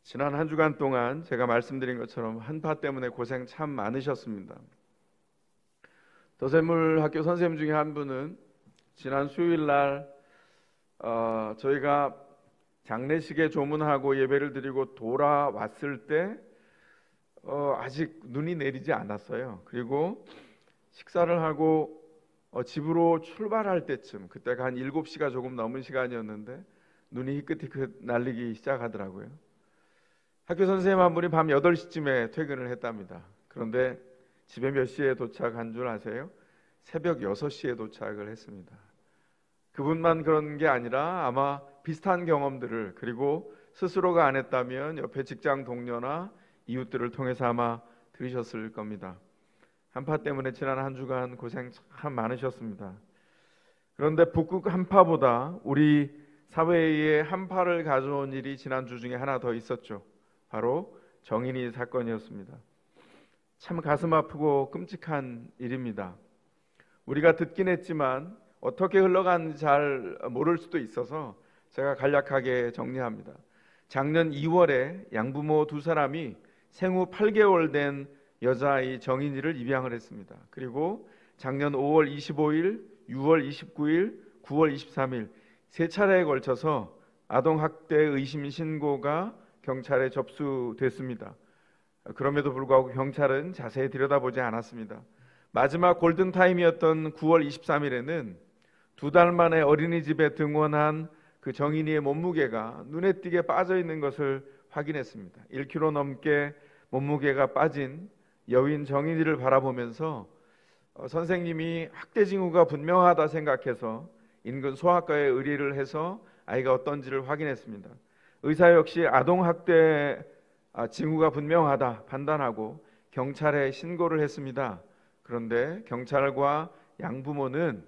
지난 한 주간 동안 제가 말씀드린 것처럼 한파 때문에 고생 참 많으셨습니다. 더샘물 학교 선생님 중에 한 분은 지난 수요일 날 저희가 장례식에 조문하고 예배를 드리고 돌아왔을 때 아직 눈이 내리지 않았어요. 그리고 식사를 하고 집으로 출발할 때쯤, 그때가 한 7시가 조금 넘은 시간이었는데 눈이 희끗희끗 날리기 시작하더라고요. 학교 선생님 한 분이 밤 8시쯤에 퇴근을 했답니다. 그런데 집에 몇 시에 도착한 줄 아세요? 새벽 6시에 도착을 했습니다. 그분만 그런 게 아니라 아마 비슷한 경험들을, 그리고 스스로가 안 했다면 옆에 직장 동료나 이웃들을 통해서 아마 들으셨을 겁니다. 한파 때문에 지난 한 주간 고생 참 많으셨습니다. 그런데 북극 한파보다 우리 사회에 한파를 가져온 일이 지난 주 중에 하나 더 있었죠. 바로 정인이 사건이었습니다. 참 가슴 아프고 끔찍한 일입니다. 우리가 듣긴 했지만 어떻게 흘러간지 잘 모를 수도 있어서 제가 간략하게 정리합니다. 작년 2월에 양부모 두 사람이 생후 8개월 된 여자아이 정인이를 입양을 했습니다. 그리고 작년 5월 25일, 6월 29일, 9월 23일 세 차례에 걸쳐서 아동학대 의심 신고가 경찰에 접수됐습니다. 그럼에도 불구하고 경찰은 자세히 들여다보지 않았습니다. 마지막 골든타임이었던 9월 23일에는 2달 만에 어린이집에 등원한 그 정인이의 몸무게가 눈에 띄게 빠져 있는 것을 확인했습니다. 1kg 넘게 몸무게가 빠진 여인 정인이를 바라보면서 선생님이 학대 징후가 분명하다 생각해서 인근 소아과에 의뢰를 해서 아이가 어떤지를 확인했습니다. 의사 역시 아동학대 징후가 분명하다 판단하고 경찰에 신고를 했습니다. 그런데 경찰과 양부모는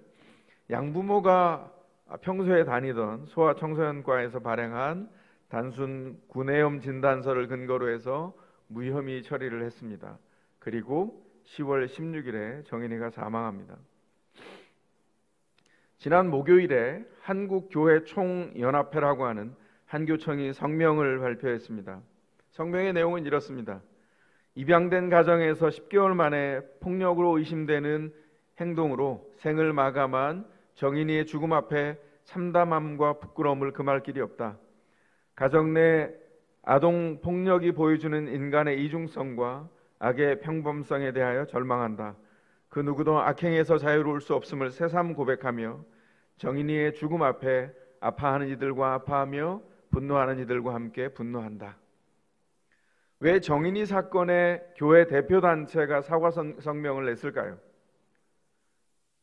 양부모가 평소에 다니던 소아청소년과에서 발행한 단순 구내염 진단서를 근거로 해서 무혐의 처리를 했습니다. 그리고 10월 16일에 정인이가 사망합니다. 지난 목요일에 한국교회총연합회라고 하는 한교총이 성명을 발표했습니다. 성명의 내용은 이렇습니다. 입양된 가정에서 10개월 만에 폭력으로 의심되는 행동으로 생을 마감한 정인이의 죽음 앞에 참담함과 부끄러움을 금할 길이 없다. 가정 내 아동 폭력이 보여주는 인간의 이중성과 악의 평범성에 대하여 절망한다. 그 누구도 악행에서 자유로울 수 없음을 새삼 고백하며 정인이의 죽음 앞에 아파하는 이들과 아파하며 분노하는 이들과 함께 분노한다. 왜 정인이 사건의 교회 대표단체가 사과 성명을 냈을까요?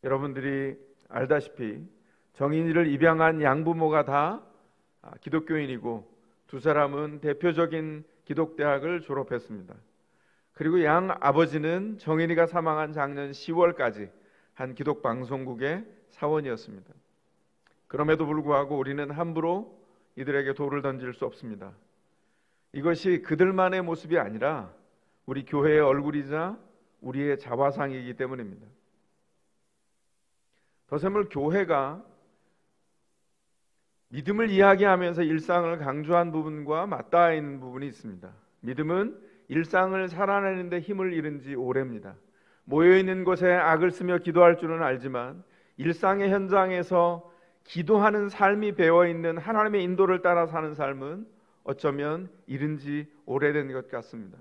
여러분들이 알다시피 정인이를 입양한 양부모가 다 기독교인이고 두 사람은 대표적인 기독대학을 졸업했습니다. 그리고 양 아버지는 정인이가 사망한 작년 10월까지 한 기독방송국의 사원이었습니다. 그럼에도 불구하고 우리는 함부로 이들에게 돌을 던질 수 없습니다. 이것이 그들만의 모습이 아니라 우리 교회의 얼굴이자 우리의 자화상이기 때문입니다. 더샘물 교회가 믿음을 이야기하면서 일상을 강조한 부분과 맞닿아 있는 부분이 있습니다. 믿음은 일상을 살아내는 데 힘을 잃은 지 오래입니다. 모여있는 곳에 악을 쓰며 기도할 줄은 알지만 일상의 현장에서 기도하는 삶이 배어있는 하나님의 인도를 따라 사는 삶은 어쩌면 잃은 지 오래된 것 같습니다.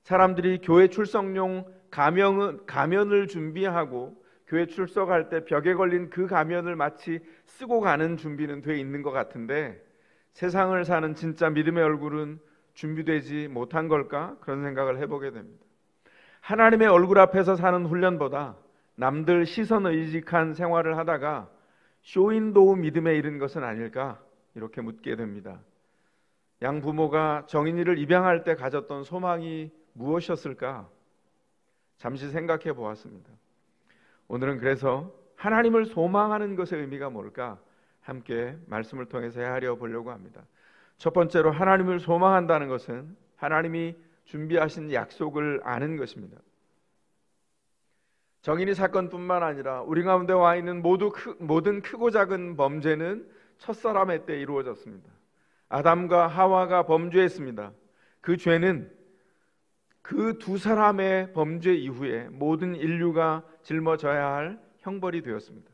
사람들이 교회 출석용 가면을 준비하고 교회 출석할 때 벽에 걸린 그 가면을 마치 쓰고 가는 준비는 돼 있는 것 같은데 세상을 사는 진짜 믿음의 얼굴은 준비되지 못한 걸까? 그런 생각을 해보게 됩니다. 하나님의 얼굴 앞에서 사는 훈련보다 남들 시선 의식한 생활을 하다가 쇼윈도우 믿음에 이른 것은 아닐까? 이렇게 묻게 됩니다. 양 부모가 정인이를 입양할 때 가졌던 소망이 무엇이었을까? 잠시 생각해 보았습니다. 오늘은 그래서 하나님을 소망하는 것의 의미가 뭘까? 함께 말씀을 통해서 헤아려 보려고 합니다. 첫 번째로 하나님을 소망한다는 것은 하나님이 준비하신 약속을 아는 것입니다. 정인이 사건뿐만 아니라 우리 가운데 와 있는 모든 크고 작은 범죄는 첫사람의 때 이루어졌습니다. 아담과 하와가 범죄했습니다. 그 죄는 그 두 사람의 범죄 이후에 모든 인류가 짊어져야 할 형벌이 되었습니다.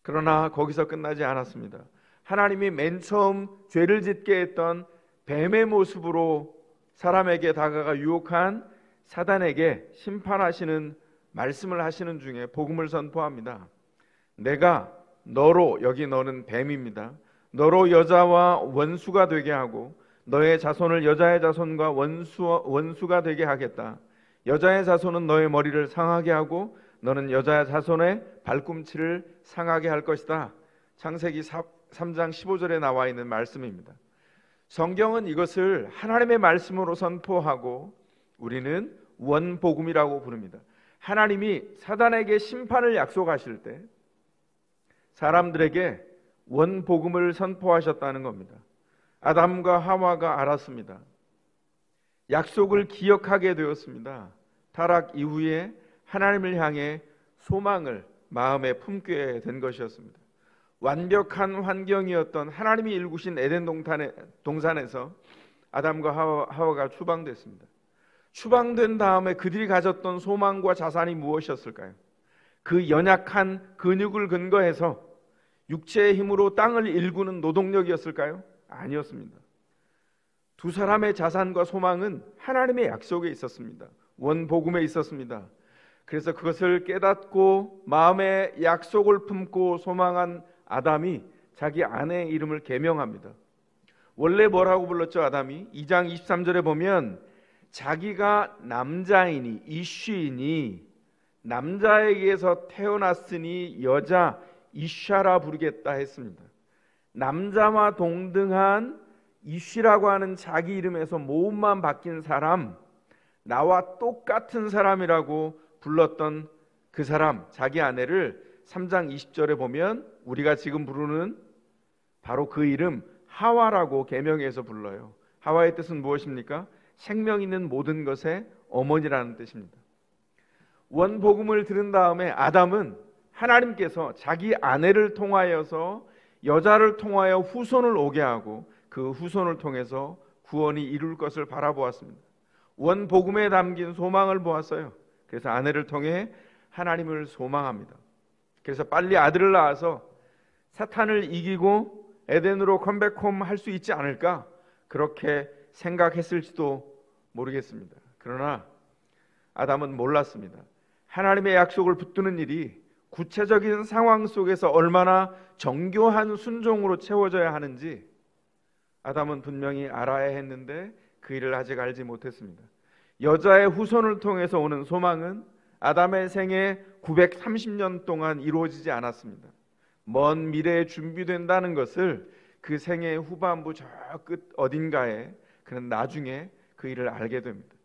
그러나 거기서 끝나지 않았습니다. 하나님이 맨 처음 죄를 짓게 했던 뱀의 모습으로 사람에게 다가가 유혹한 사단에게 심판하시는 말씀을 하시는 중에 복음을 선포합니다. 내가 너로, 여기 너는 뱀입니다. 너로 여자와 원수가 되게 하고 너의 자손을 여자의 자손과 원수가 되게 하겠다. 여자의 자손은 너의 머리를 상하게 하고 너는 여자의 자손의 발꿈치를 상하게 할 것이다. 창세기 3장 15절에 나와 있는 말씀입니다. 성경은 이것을 하나님의 말씀으로 선포하고 우리는 원복음이라고 부릅니다. 하나님이 사단에게 심판을 약속하실 때 사람들에게 원복음을 선포하셨다는 겁니다. 아담과 하와가 알았습니다. 약속을 기억하게 되었습니다. 타락 이후에 하나님을 향해 소망을 마음에 품게 된 것이었습니다. 완벽한 환경이었던 하나님이 일구신 에덴 동산에서 아담과 하와가 추방됐습니다. 추방된 다음에 그들이 가졌던 소망과 자산이 무엇이었을까요? 그 연약한 근육을 근거해서 육체의 힘으로 땅을 일구는 노동력이었을까요? 아니었습니다. 두 사람의 자산과 소망은 하나님의 약속에 있었습니다. 원복음에 있었습니다. 그래서 그것을 깨닫고 마음에 약속을 품고 소망한 아담이 자기 아내의 이름을 계명합니다. 원래 뭐라고 불렀죠? 아담이 2장 23절에 보면 자기가 남자이니 이쉬이니 남자에게서 태어났으니 여자 이샤라 부르겠다 했습니다. 남자와 동등한 이쉬라고 하는 자기 이름에서 모음만 바뀐 사람, 나와 똑같은 사람이라고 불렀던 그 사람, 자기 아내를 3장 20절에 보면 우리가 지금 부르는 바로 그 이름 하와라고 계명해서 불러요. 하와의 뜻은 무엇입니까? 생명 있는 모든 것의 어머니라는 뜻입니다. 원복음을 들은 다음에 아담은 하나님께서 자기 아내를 통하여서 여자를 통하여 후손을 오게 하고 그 후손을 통해서 구원이 이룰 것을 바라보았습니다. 원복음에 담긴 소망을 보았어요. 그래서 아내를 통해 하나님을 소망합니다. 그래서 빨리 아들을 낳아서 사탄을 이기고 에덴으로 컴백홈 할 수 있지 않을까 그렇게 생각했을지도 모르겠습니다. 그러나 아담은 몰랐습니다. 하나님의 약속을 붙드는 일이 구체적인 상황 속에서 얼마나 정교한 순종으로 채워져야 하는지 아담은 분명히 알아야 했는데 그 일을 아직 알지 못했습니다. 여자의 후손을 통해서 오는 소망은 아담의 생애 930년 동안 이루어지지 않았습니다. 먼 미래에 준비된다는 것을 그 생애의 후반부 저 끝 어딘가에 그는 나중에 그 일을 알게 됩니다.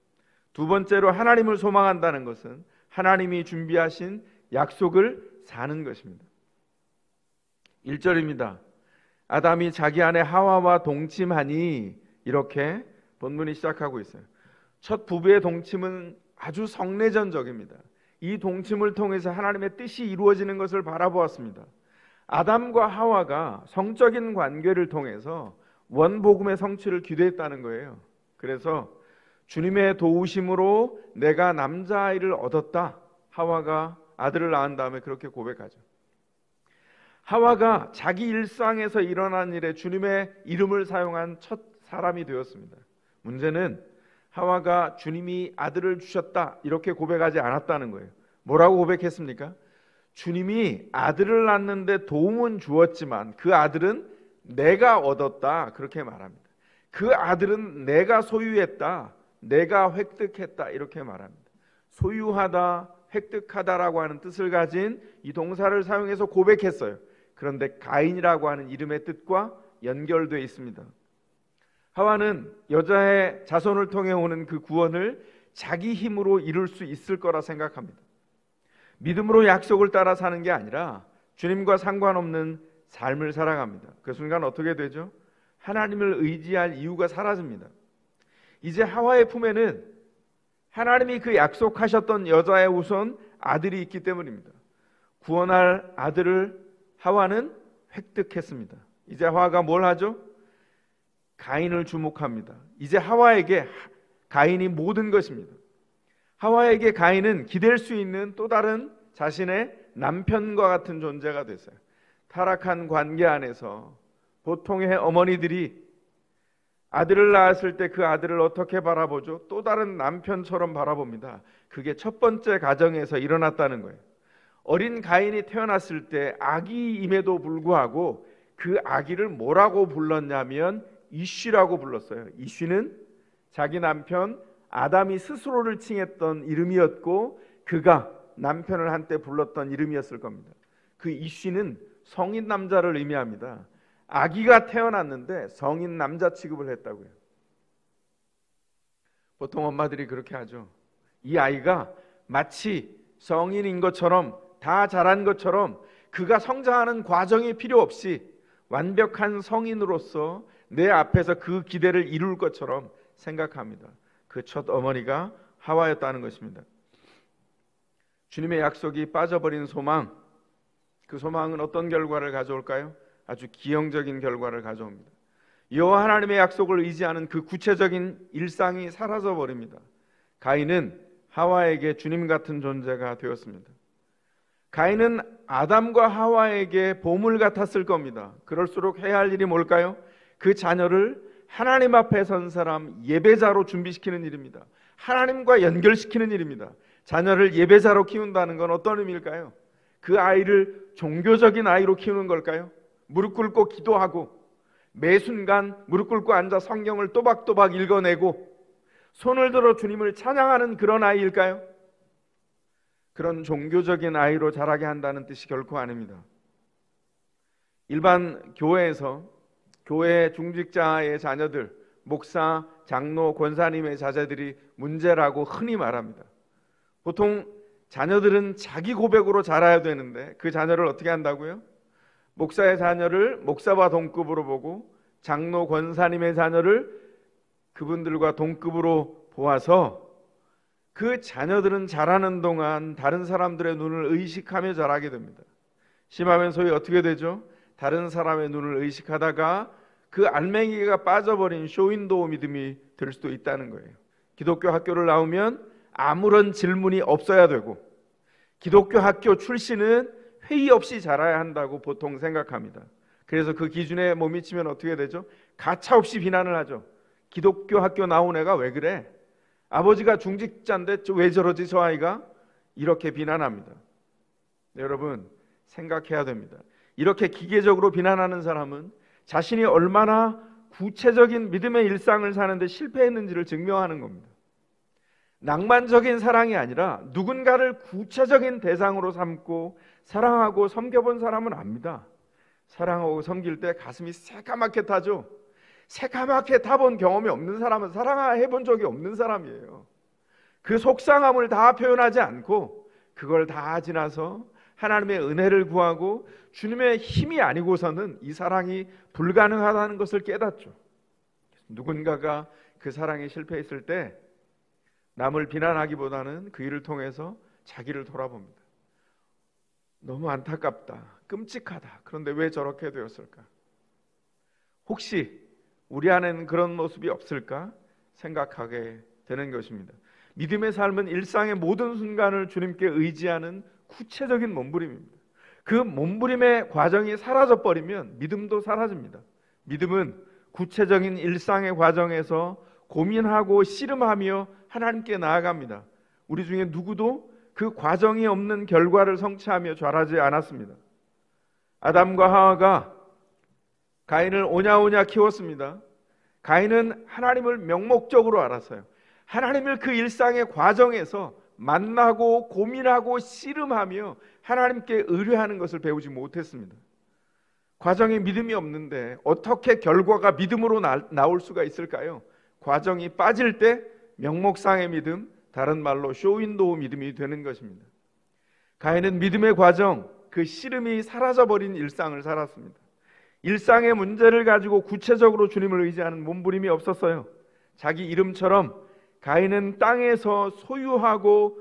두 번째로 하나님을 소망한다는 것은 하나님이 준비하신 약속을 사는 것입니다. 1절입니다. 아담이 자기 아내 하와와 동침하니 이렇게 본문이 시작하고 있어요. 첫 부부의 동침은 아주 성내전적입니다. 이 동침을 통해서 하나님의 뜻이 이루어지는 것을 바라보았습니다. 아담과 하와가 성적인 관계를 통해서 원복음의 성취를 기대했다는 거예요. 그래서 주님의 도우심으로 내가 남자아이를 얻었다. 하와가 아들을 낳은 다음에 그렇게 고백하죠. 하와가 자기 일상에서 일어난 일에 주님의 이름을 사용한 첫 사람이 되었습니다. 문제는 하와가 주님이 아들을 주셨다 이렇게 고백하지 않았다는 거예요. 뭐라고 고백했습니까? 주님이 아들을 낳는데 도움은 주었지만 그 아들은 내가 얻었다 그렇게 말합니다. 그 아들은 내가 소유했다, 내가 획득했다 이렇게 말합니다. 소유하다, 획득하다라고 하는 뜻을 가진 이 동사를 사용해서 고백했어요. 그런데 가인이라고 하는 이름의 뜻과 연결되어 있습니다. 하와는 여자의 자손을 통해 오는 그 구원을 자기 힘으로 이룰 수 있을 거라 생각합니다. 믿음으로 약속을 따라 사는 게 아니라 주님과 상관없는 삶을 살아갑니다. 그 순간 어떻게 되죠? 하나님을 의지할 이유가 사라집니다. 이제 하와의 품에는 하나님이 그 약속하셨던 여자의 후손 아들이 있기 때문입니다. 구원할 아들을 하와는 획득했습니다. 이제 하와가 뭘 하죠? 가인을 주목합니다. 이제 하와에게 가인이 모든 것입니다. 하와에게 가인은 기댈 수 있는 또 다른 자신의 남편과 같은 존재가 됐어요. 타락한 관계 안에서 보통의 어머니들이 아들을 낳았을 때 그 아들을 어떻게 바라보죠? 또 다른 남편처럼 바라봅니다. 그게 첫 번째 가정에서 일어났다는 거예요. 어린 가인이 태어났을 때 아기임에도 불구하고 그 아기를 뭐라고 불렀냐면 이쉬라고 불렀어요. 이쉬는 자기 남편 아담이 스스로를 칭했던 이름이었고 그가 남편을 한때 불렀던 이름이었을 겁니다. 그 이쉬는 성인 남자를 의미합니다. 아기가 태어났는데 성인 남자 취급을 했다고요. 보통 엄마들이 그렇게 하죠. 이 아이가 마치 성인인 것처럼 다 자란 것처럼 그가 성장하는 과정이 필요 없이 완벽한 성인으로서 내 앞에서 그 기대를 이룰 것처럼 생각합니다. 그 첫 어머니가 하와였다는 것입니다. 주님의 약속이 빠져버린 소망, 그 소망은 어떤 결과를 가져올까요? 아주 기형적인 결과를 가져옵니다. 여호와 하나님의 약속을 의지하는 그 구체적인 일상이 사라져 버립니다. 가인은 하와에게 주님 같은 존재가 되었습니다. 가인은 아담과 하와에게 보물 같았을 겁니다. 그럴수록 해야 할 일이 뭘까요? 그 자녀를 하나님 앞에 선 사람 예배자로 준비시키는 일입니다. 하나님과 연결시키는 일입니다. 자녀를 예배자로 키운다는 건 어떤 의미일까요? 그 아이를 종교적인 아이로 키우는 걸까요? 무릎 꿇고 기도하고 매 순간 무릎 꿇고 앉아 성경을 또박또박 읽어내고 손을 들어 주님을 찬양하는 그런 아이일까요? 그런 종교적인 아이로 자라게 한다는 뜻이 결코 아닙니다. 일반 교회에서 교회 중직자의 자녀들, 목사, 장로, 권사님의 자제들이 문제라고 흔히 말합니다. 보통 자녀들은 자기 고백으로 자라야 되는데 그 자녀를 어떻게 한다고요? 목사의 자녀를 목사와 동급으로 보고 장로, 권사님의 자녀를 그분들과 동급으로 보아서 그 자녀들은 자라는 동안 다른 사람들의 눈을 의식하며 자라게 됩니다. 심하면 소위 어떻게 되죠? 다른 사람의 눈을 의식하다가 그 알맹이가 빠져버린 쇼윈도우 믿음이 될 수도 있다는 거예요. 기독교 학교를 나오면 아무런 질문이 없어야 되고 기독교 학교 출신은 회의 없이 자라야 한다고 보통 생각합니다. 그래서 그 기준에 못 미치면 어떻게 되죠? 가차없이 비난을 하죠. 기독교 학교 나온 애가 왜 그래? 아버지가 중직자인데 왜 저러지 저 아이가? 이렇게 비난합니다. 네, 여러분 생각해야 됩니다. 이렇게 기계적으로 비난하는 사람은 자신이 얼마나 구체적인 믿음의 일상을 사는데 실패했는지를 증명하는 겁니다. 낭만적인 사랑이 아니라 누군가를 구체적인 대상으로 삼고 사랑하고 섬겨본 사람은 압니다. 사랑하고 섬길 때 가슴이 새까맣게 타죠. 새까맣게 타본 경험이 없는 사람은 사랑해본 적이 없는 사람이에요. 그 속상함을 다 표현하지 않고 그걸 다 지나서 하나님의 은혜를 구하고 주님의 힘이 아니고서는 이 사랑이 불가능하다는 것을 깨닫죠. 누군가가 그 사랑에 실패했을 때 남을 비난하기보다는 그 일을 통해서 자기를 돌아봅니다. 너무 안타깝다, 끔찍하다. 그런데 왜 저렇게 되었을까? 혹시 우리 안에는 그런 모습이 없을까 생각하게 되는 것입니다. 믿음의 삶은 일상의 모든 순간을 주님께 의지하는 구체적인 몸부림입니다. 그 몸부림의 과정이 사라져버리면 믿음도 사라집니다. 믿음은 구체적인 일상의 과정에서 고민하고 씨름하며 하나님께 나아갑니다. 우리 중에 누구도 그 과정이 없는 결과를 성취하며 자라지 않았습니다. 아담과 하와가 가인을 오냐오냐 키웠습니다. 가인은 하나님을 명목적으로 알았어요. 하나님을 그 일상의 과정에서 만나고 고민하고 씨름하며 하나님께 의뢰하는 것을 배우지 못했습니다. 과정에 믿음이 없는데 어떻게 결과가 믿음으로 나올 수가 있을까요? 과정이 빠질 때 명목상의 믿음, 다른 말로 쇼윈도우 믿음이 되는 것입니다. 가인은 믿음의 과정, 그 씨름이 사라져버린 일상을 살았습니다. 일상의 문제를 가지고 구체적으로 주님을 의지하는 몸부림이 없었어요. 자기 이름처럼 가인은 땅에서 소유하고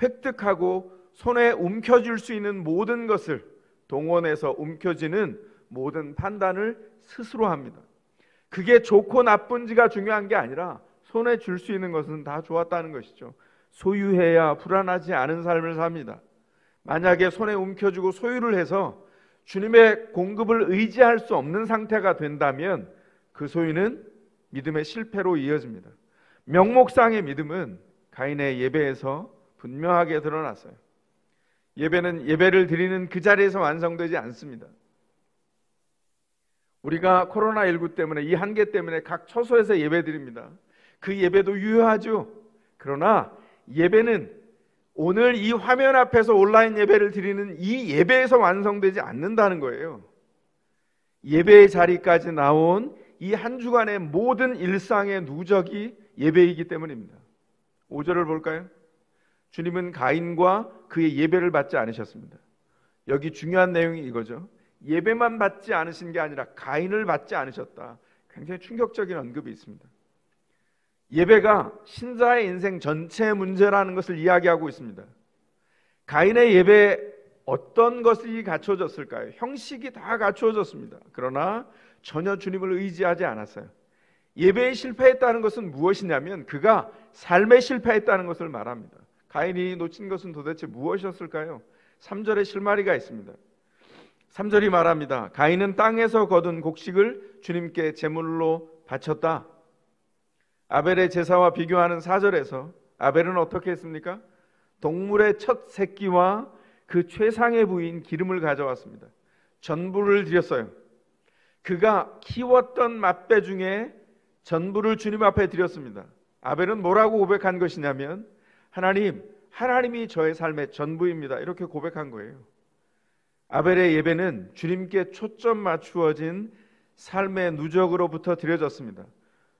획득하고 손에 움켜쥘 수 있는 모든 것을 동원해서 움켜쥐는 모든 판단을 스스로 합니다. 그게 좋고 나쁜지가 중요한 게 아니라 손에 줄 수 있는 것은 다 좋았다는 것이죠. 소유해야 불안하지 않은 삶을 삽니다. 만약에 손에 움켜쥐고 소유를 해서 주님의 공급을 의지할 수 없는 상태가 된다면 그 소유는 믿음의 실패로 이어집니다. 명목상의 믿음은 가인의 예배에서 분명하게 드러났어요. 예배는 예배를 드리는 그 자리에서 완성되지 않습니다. 우리가 코로나19 때문에 이 한계 때문에 각 처소에서 예배 드립니다. 그 예배도 유효하죠. 그러나 예배는 오늘 이 화면 앞에서 온라인 예배를 드리는 이 예배에서 완성되지 않는다는 거예요. 예배의 자리까지 나온 이 한 주간의 모든 일상의 누적이 예배이기 때문입니다. 5절을 볼까요? 주님은 가인과 그의 예배를 받지 않으셨습니다. 여기 중요한 내용이 이거죠. 예배만 받지 않으신 게 아니라 가인을 받지 않으셨다. 굉장히 충격적인 언급이 있습니다. 예배가 신자의 인생 전체의 문제라는 것을 이야기하고 있습니다. 가인의 예배에 어떤 것이 갖춰졌을까요? 형식이 다 갖추어졌습니다. 그러나 전혀 주님을 의지하지 않았어요. 예배에 실패했다는 것은 무엇이냐면 그가 삶에 실패했다는 것을 말합니다. 가인이 놓친 것은 도대체 무엇이었을까요? 3절에 실마리가 있습니다. 3절이 말합니다. 가인은 땅에서 거둔 곡식을 주님께 제물로 바쳤다. 아벨의 제사와 비교하는 4절에서 아벨은 어떻게 했습니까? 동물의 첫 새끼와 그 최상의 부인 기름을 가져왔습니다. 전부를 드렸어요. 그가 키웠던 맏배 중에 전부를 주님 앞에 드렸습니다. 아벨은 뭐라고 고백한 것이냐면 하나님이 저의 삶의 전부입니다. 이렇게 고백한 거예요. 아벨의 예배는 주님께 초점 맞추어진 삶의 누적으로부터 드려졌습니다.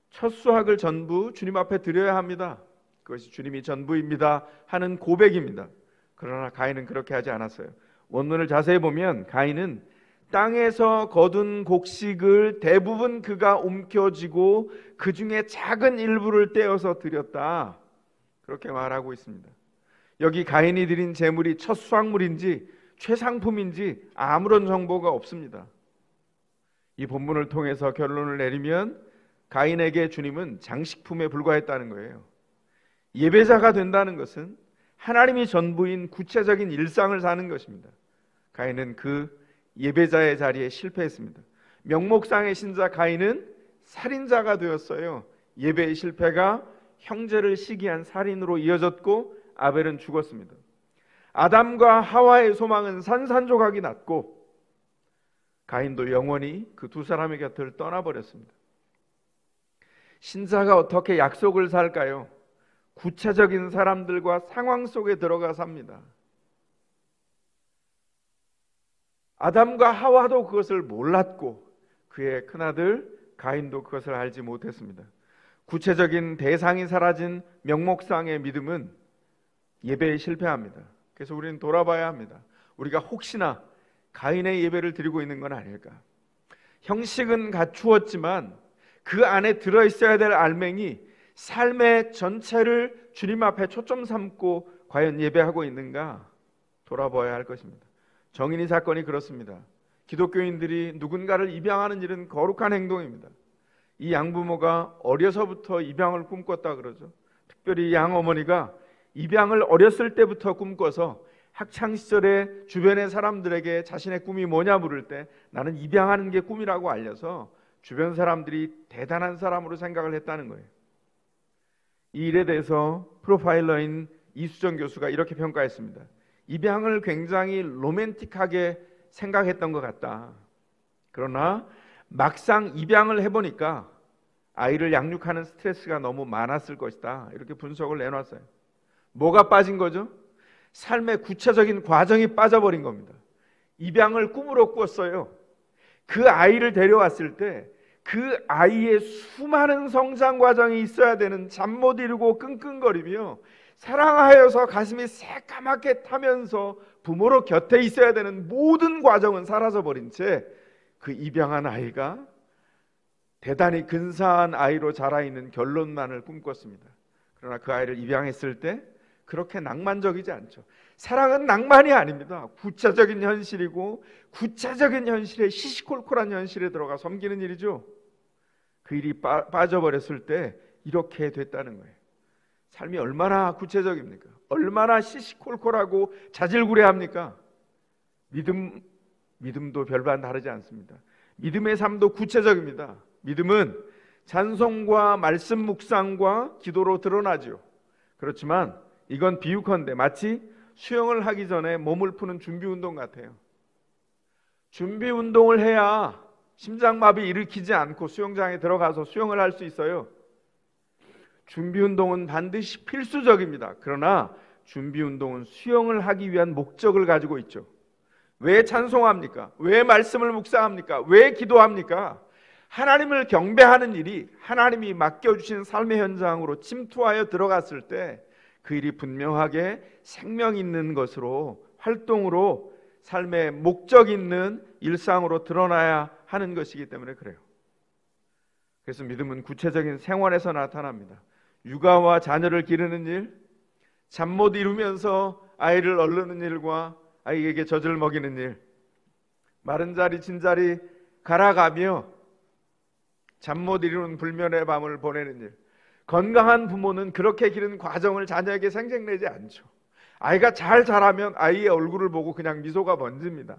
첫 수확을 전부 주님 앞에 드려야 합니다. 그것이 주님이 전부입니다 하는 고백입니다. 그러나 가인은 그렇게 하지 않았어요. 원문을 자세히 보면 가인은 땅에서 거둔 곡식을 대부분 그가 움켜쥐고 그 중에 작은 일부를 떼어서 드렸다. 그렇게 말하고 있습니다. 여기 가인이 드린 제물이 첫 수확물인지 최상품인지 아무런 정보가 없습니다. 이 본문을 통해서 결론을 내리면 가인에게 주님은 장식품에 불과했다는 거예요. 예배자가 된다는 것은 하나님이 전부인 구체적인 일상을 사는 것입니다. 가인은 그 예배자의 자리에 실패했습니다. 명목상의 신자 가인은 살인자가 되었어요. 예배의 실패가 형제를 시기한 살인으로 이어졌고 아벨은 죽었습니다. 아담과 하와의 소망은 산산조각이 났고 가인도 영원히 그 두 사람의 곁을 떠나버렸습니다. 신자가 어떻게 약속을 살까요? 구체적인 사람들과 상황 속에 들어가 삽니다. 아담과 하와도 그것을 몰랐고 그의 큰아들 가인도 그것을 알지 못했습니다. 구체적인 대상이 사라진 명목상의 믿음은 예배에 실패합니다. 그래서 우리는 돌아봐야 합니다. 우리가 혹시나 가인의 예배를 드리고 있는 건 아닐까? 형식은 갖추었지만 그 안에 들어있어야 될 알맹이 삶의 전체를 주님 앞에 초점 삼고 과연 예배하고 있는가 돌아봐야 할 것입니다. 정인이 사건이 그렇습니다. 기독교인들이 누군가를 입양하는 일은 거룩한 행동입니다. 이 양부모가 어려서부터 입양을 꿈꿨다 그러죠. 특별히 양어머니가 입양을 어렸을 때부터 꿈꿔서 학창시절에 주변의 사람들에게 자신의 꿈이 뭐냐 물을 때 나는 입양하는 게 꿈이라고 알려서 주변 사람들이 대단한 사람으로 생각을 했다는 거예요. 이 일에 대해서 프로파일러인 이수정 교수가 이렇게 평가했습니다. 입양을 굉장히 로맨틱하게 생각했던 것 같다. 그러나 막상 입양을 해보니까 아이를 양육하는 스트레스가 너무 많았을 것이다. 이렇게 분석을 내놨어요. 뭐가 빠진 거죠? 삶의 구체적인 과정이 빠져버린 겁니다. 입양을 꿈으로 꿨어요. 그 아이를 데려왔을 때 그 아이의 수많은 성장 과정이 있어야 되는 잠 못 이루고 끙끙거리며 사랑하여서 가슴이 새까맣게 타면서 부모로 곁에 있어야 되는 모든 과정은 사라져버린 채 그 입양한 아이가 대단히 근사한 아이로 자라있는 결론만을 꿈꿨습니다. 그러나 그 아이를 입양했을 때 그렇게 낭만적이지 않죠. 사랑은 낭만이 아닙니다. 구체적인 현실이고 구체적인 현실에 시시콜콜한 현실에 들어가 섬기는 일이죠. 그 일이 빠져버렸을 때 이렇게 됐다는 거예요. 삶이 얼마나 구체적입니까? 얼마나 시시콜콜하고 자질구레합니까? 믿음도 별반 다르지 않습니다. 믿음의 삶도 구체적입니다. 믿음은 찬송과 말씀 묵상과 기도로 드러나죠. 그렇지만 이건 비유컨대 마치 수영을 하기 전에 몸을 푸는 준비 운동 같아요. 준비 운동을 해야 심장마비 일으키지 않고 수영장에 들어가서 수영을 할 수 있어요. 준비 운동은 반드시 필수적입니다. 그러나 준비 운동은 수영을 하기 위한 목적을 가지고 있죠. 왜 찬송합니까? 왜 말씀을 묵상합니까? 왜 기도합니까? 하나님을 경배하는 일이 하나님이 맡겨주신 삶의 현장으로 침투하여 들어갔을 때 그 일이 분명하게 생명 있는 것으로, 활동으로, 삶의 목적 있는 일상으로 드러나야 하는 것이기 때문에 그래요. 그래서 믿음은 구체적인 생활에서 나타납니다. 육아와 자녀를 기르는 일, 잠 못 이루면서 아이를 얼르는 일과 아이에게 젖을 먹이는 일, 마른 자리 진자리 갈아가며 잠 못 이루는 불면의 밤을 보내는 일. 건강한 부모는 그렇게 기른 과정을 자녀에게 생색내지 않죠. 아이가 잘 자라면 아이의 얼굴을 보고 그냥 미소가 번집니다.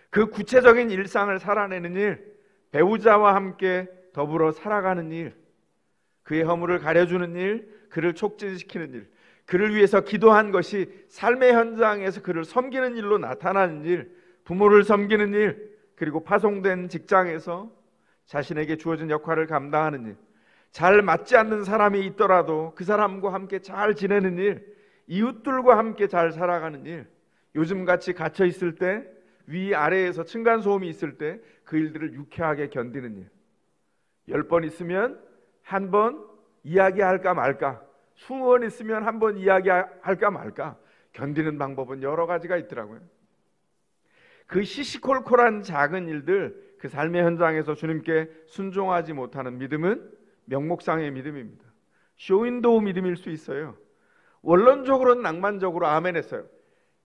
그 구체적인 일상을 살아내는 일, 배우자와 함께 더불어 살아가는 일, 그의 허물을 가려주는 일, 그를 촉진시키는 일, 그를 위해서 기도한 것이 삶의 현장에서 그를 섬기는 일로 나타나는 일, 부모를 섬기는 일, 그리고 파송된 직장에서 자신에게 주어진 역할을 감당하는 일, 잘 맞지 않는 사람이 있더라도 그 사람과 함께 잘 지내는 일, 이웃들과 함께 잘 살아가는 일, 요즘같이 갇혀 있을 때 위아래에서 층간소음이 있을 때 그 일들을 유쾌하게 견디는 일, 10번 있으면 한 번 이야기할까 말까, 20번 있으면 한 번 이야기할까 말까, 견디는 방법은 여러 가지가 있더라고요. 그 시시콜콜한 작은 일들, 그 삶의 현장에서 주님께 순종하지 못하는 믿음은 명목상의 믿음입니다. 쇼윈도우 믿음일 수 있어요. 원론적으로는 낭만적으로 아멘 했어요.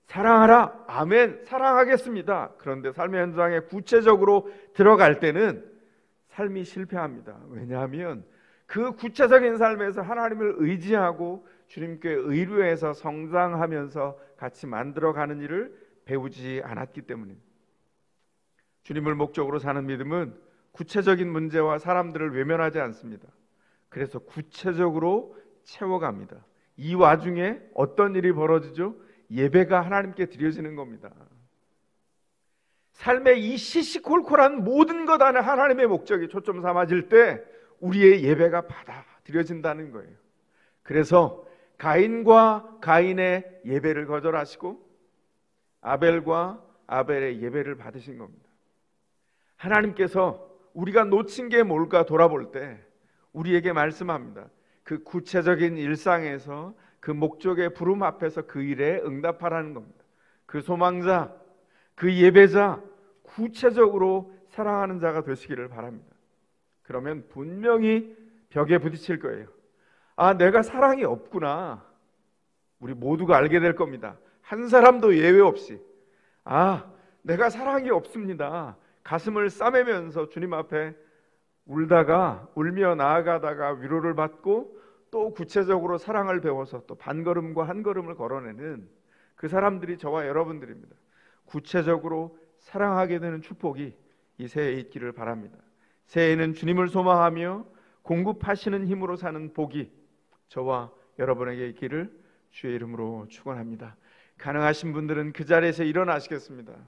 사랑하라, 아멘, 사랑하겠습니다. 그런데 삶의 현장에 구체적으로 들어갈 때는 삶이 실패합니다. 왜냐하면 그 구체적인 삶에서 하나님을 의지하고 주님께 의뢰해서 성장하면서 같이 만들어가는 일을 배우지 않았기 때문입니다. 주님을 목적으로 사는 믿음은 구체적인 문제와 사람들을 외면하지 않습니다. 그래서 구체적으로 채워갑니다. 이 와중에 어떤 일이 벌어지죠? 예배가 하나님께 드려지는 겁니다. 삶의 이 시시콜콜한 모든 것 안에 하나님의 목적이 초점 삼아질 때 우리의 예배가 받아들여진다는 거예요. 그래서 가인과 가인의 예배를 거절하시고 아벨과 아벨의 예배를 받으신 겁니다. 하나님께서 우리가 놓친 게 뭘까 돌아볼 때 우리에게 말씀합니다. 그 구체적인 일상에서 그 목적의 부름 앞에서 그 일에 응답하라는 겁니다. 그 소망자, 그 예배자, 구체적으로 사랑하는 자가 되시기를 바랍니다. 그러면 분명히 벽에 부딪힐 거예요. 아, 내가 사랑이 없구나. 우리 모두가 알게 될 겁니다. 한 사람도 예외 없이. 아, 내가 사랑이 없습니다. 가슴을 싸매면서 주님 앞에 울며 나아가다가 위로를 받고 또 구체적으로 사랑을 배워서 또 반걸음과 한 걸음을 걸어내는 그 사람들이 저와 여러분들입니다. 구체적으로 사랑하게 되는 축복이 이 새해에 있기를 바랍니다. 새해에는 주님을 소망하며 공급하시는 힘으로 사는 복이 저와 여러분에게 있기를 주의 이름으로 축원합니다. 가능하신 분들은 그 자리에서 일어나시겠습니다.